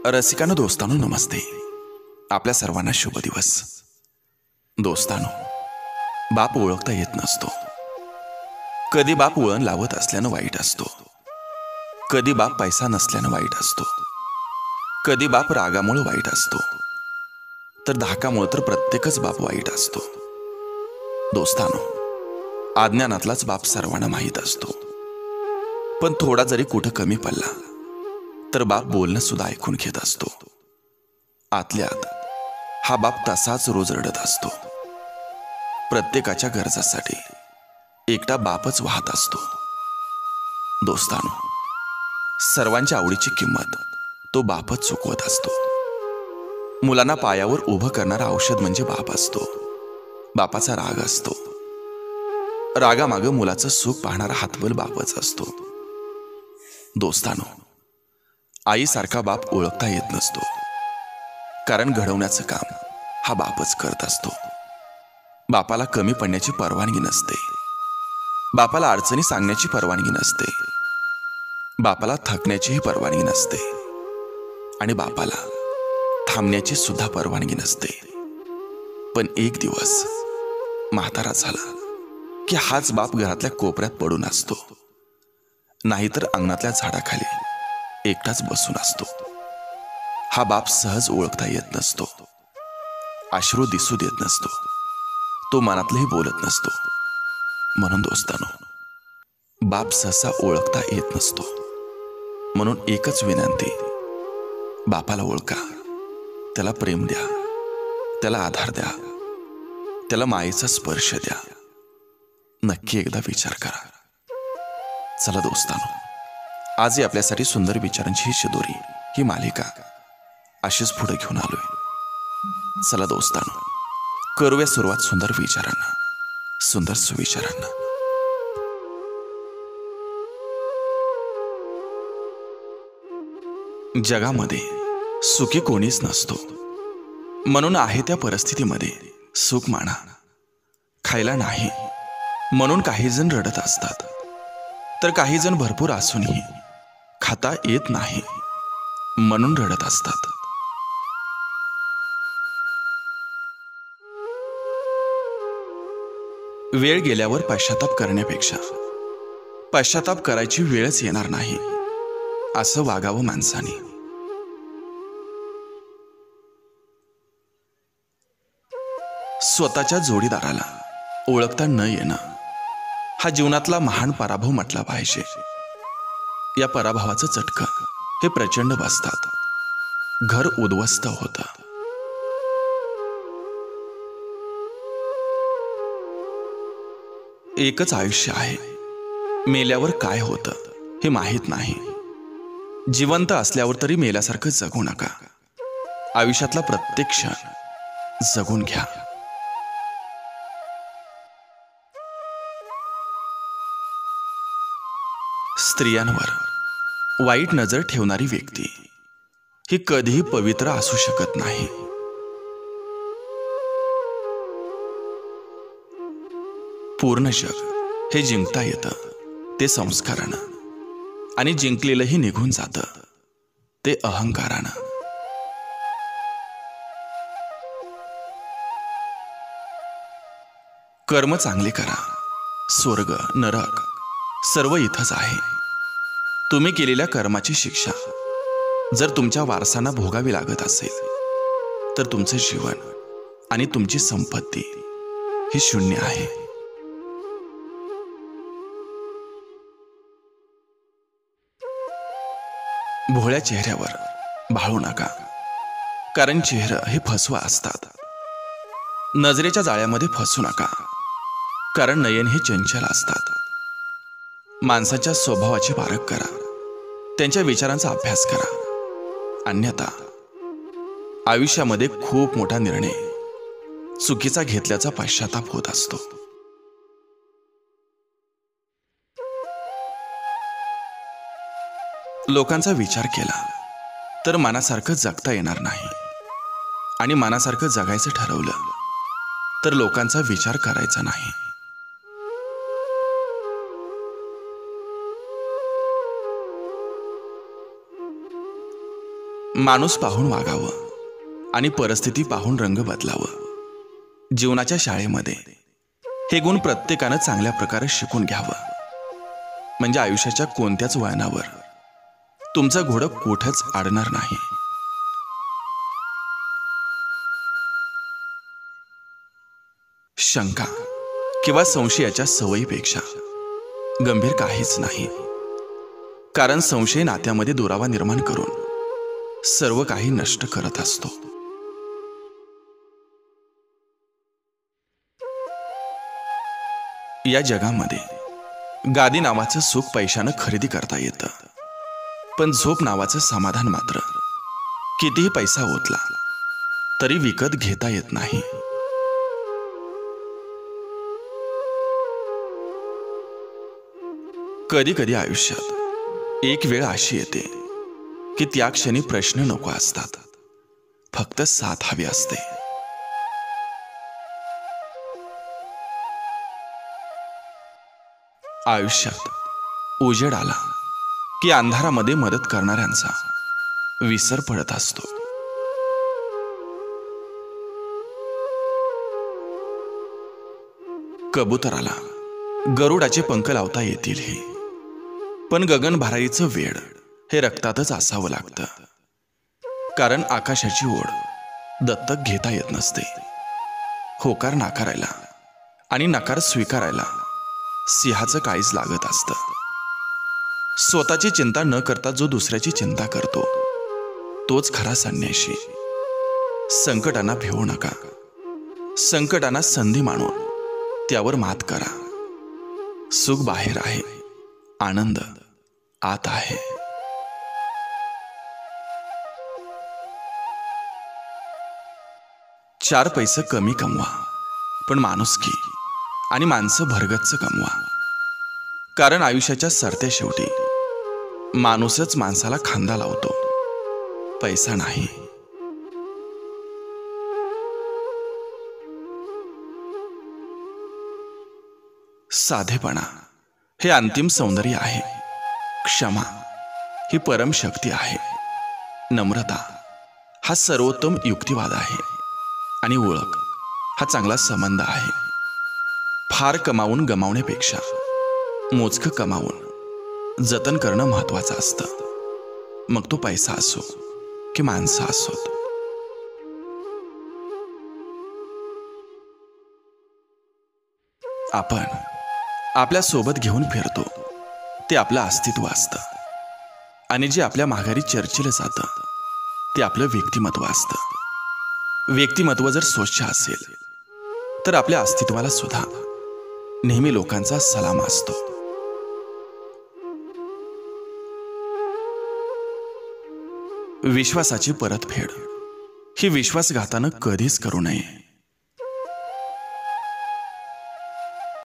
रसिकांनो, दोस्तांनो, नमस्ते. आपल्या सर्वांना शुभ दिवस. दोस्तांनो, बाप ओळखता येत नसतो. कधी बाप वळण लावत असल्यानं वाईट असतो, कधी बाप पैसा नसल्यानं वाईट असतो, कधी बाप रागामुळे वाईट असतो, तर धाकामुळे तर प्रत्येकच बाप वाईट असतो. दोस्तांनो, अज्ञानातलाच बाप सर्वांना माहीत असतो. पण थोडा जरी कुठं कमी पडला तर बाप बोलणं सुद्धा ऐकून घेत असतो. आतल्यात हा बाप तसाच रोज रडत असतो. प्रत्येकाच्या गरजासाठी एकटा बापच वाहत असतो. दोस्तांनो, सर्वांच्या आवडीची किंमत तो बापच चुकवत असतो. मुलांना पायावर उभं करणारा औषध म्हणजे बाप असतो. बापाचा राग असतो. रागामागं मुलाचं सुख पाहणारा हातबल बापच असतो. दोस्तांनो, आईसारखा बाप ओळखता येत नसतो, कारण घडवण्याचं काम हा बापच करत असतो. बापाला कमी पडण्याची परवानगी नसते. बापाला अडचणी सांगण्याची परवानगी नसते. बापाला थकण्याचीही परवानगी नसते. आणि बापाला थांबण्याची सुद्धा परवानगी नसते. पण एक दिवस म्हातारा झाला की हाच बाप घरातल्या कोपऱ्यात पडून असतो, नाहीतर अंगणातल्या झाडाखाली एकटाच बसून असतो. हा बाप सहज ओळखता येत नसतो. अश्रू दिसू देत नसतो. तो मनातलंही बोलत नसतो. म्हणून दोस्तांनो, बाप सहसा ओळखता येत नसतो. म्हणून एकच विनंती, बापाला ओळखा, त्याला प्रेम द्या, त्याला आधार द्या, त्याला मायेचा स्पर्श द्या. नक्की एकदा विचार करा. चला दोस्तांनो, आजही आपल्यासाठी सुंदर विचारांची ही शिदोरी, ही मालिका अशीच पुढे घेऊन आलोय. चला दोस्तांनो, करूया सुरुवात सुंदर विचारांना, सुंदर सुविचारांना. जगामध्ये सुखी कोणीच नसतो. म्हणून आहे त्या परिस्थितीमध्ये सुख माना. खायला नाही म्हणून काही जण रडत असतात, तर काही जण भरपूर असूनही खाता येत नाही म्हणून रडत असतात. वेळ गेल्यावर पश्चाताप करण्यापेक्षा पश्चाताप करायची वेळच येणार नाही असं वागावं माणसाने. स्वतःच्या जोडीदाराला ओळखता न येणं हा जीवनातला महान पराभव म्हटला पाहिजे. या पराभवाचं चटकं हे प्रचंड बसतात. घर उद्ध्वस्त होतं. एकच आयुष्य आहे. मेल्यावर काय होतं हे माहीत नाही. जिवंत असल्यावर तरी मेल्यासारखं जगू नका. आयुष्यातला प्रत्येक क्षण जगून घ्या. स्त्रियांवर वाईट नजर ठेवणारी व्यक्ती ही कधीही पवित्र असू शकत नाही. पूर्ण जग हे जिंकता येतं ते संस्कारानं, आणि जिंकलेलंही निघून जातं ते अहंकारानं. कर्म चांगले करा. स्वर्ग नरक सर्व इथंच आहे. तुम्ही केलेल्या कर्माची शिक्षा जर तुमच्या वारसांना भोगावी लागत असेल तर तुमचं जीवन आणि तुमची संपत्ती ही शून्य आहे. भोळ्या चेहऱ्यावर भाळू नका, कारण चेहरं हे फसवा असतात. नजरेच्या जाळ्यामध्ये फसू नका, कारण नयन हे चंचल असतात. माणसाच्या स्वभावाची पारख करा. त्यांच्या विचारांचा अभ्यास करा. अन्यथा आयुष्यामध्ये खूप मोठा निर्णय चुकीचा घेतल्याचा पश्चाताप होत असतो. लोकांचा विचार केला तर मनासारखं जगता येणार नाही. आणि मनासारखं जगायचं ठरवलं तर लोकांचा विचार करायचा नाही. माणूस पाहून वागावं आणि परिस्थिती पाहून रंग बदलावं. जीवनाच्या शाळेमध्ये हे गुण प्रत्येकानं चांगल्या प्रकारे शिकून घ्यावं. म्हणजे आयुष्याच्या कोणत्याच वळणावर तुमचं घोडं कुठंच अडणार नाही. शंका किंवा संशयाच्या सवयीपेक्षा गंभीर काहीच नाही. कारण संशय नात्यामध्ये दुरावा निर्माण करून सर्व काही नष्ट करत असतो. या जगामध्ये गादी नावाचं सुख पैशानं खरेदी करता येतं, पण झोप नावाचं समाधान मात्र कितीही पैसा ओतला तरी विकत घेता येत नाही. कधी कधी आयुष्यात एक वेळ अशी येते की त्या क्षणी प्रश्न नको असतात, फक्त साथ हवी असते. आयुष्यात उजेड आला की अंधारामध्ये मदत करणाऱ्यांचा विसर पडत असतो. कबुतराला गरुडाचे पंख लावता येतील हे, पण गगन भरारीचं वेड हे रक्तातच असावं लागतं. कारण आकाशाची ओढ दत्तक घेता येत नसते. होकार नाकारायला आणि नकार स्वीकारायला सिंहाचं काळीज लागत असतं. स्वतःची चिंता न करता जो दुसऱ्याची चिंता करतो तोच खरा संन्याशी. संकटांना भिवू नका, संकटांना संधी मानून त्यावर मात करा. सुख बाहेर आहे, आनंद आत आहे. चार पैसे कमी कमवा, पण माणुसकी आणि माणसं भरगच्च कमवा. कारण आयुष्याच्या सरत्या शेवटी माणूसच माणसाला खांदा लावतो, पैसा नाही. साधेपणा हे अंतिम सौंदर्य आहे. क्षमा ही परम शक्ती आहे. नम्रता हा सर्वोत्तम युक्तिवाद आहे. आणि ओळख हा चांगला संबंध आहे. फार कमावून गमावण्यापेक्षा मोजकं कमावून जतन करणं महत्वाचं असतं. मग तो पैसा असो की माणसं असोत. आपण आपल्या सोबत घेऊन फिरतो ते आपलं अस्तित्व असतं, आणि जे आपल्या माघारी चर्चेलं जातं ते आपलं व्यक्तिमत्व असतं. व्यक्तिमत्व जर स्वच्छ असेल तर आपल्या अस्तित्वाला सुद्धा नेहमी लोकांचा सलाम असतो. विश्वासाची परतफेड ही विश्वासघातानं कधीच करू नये.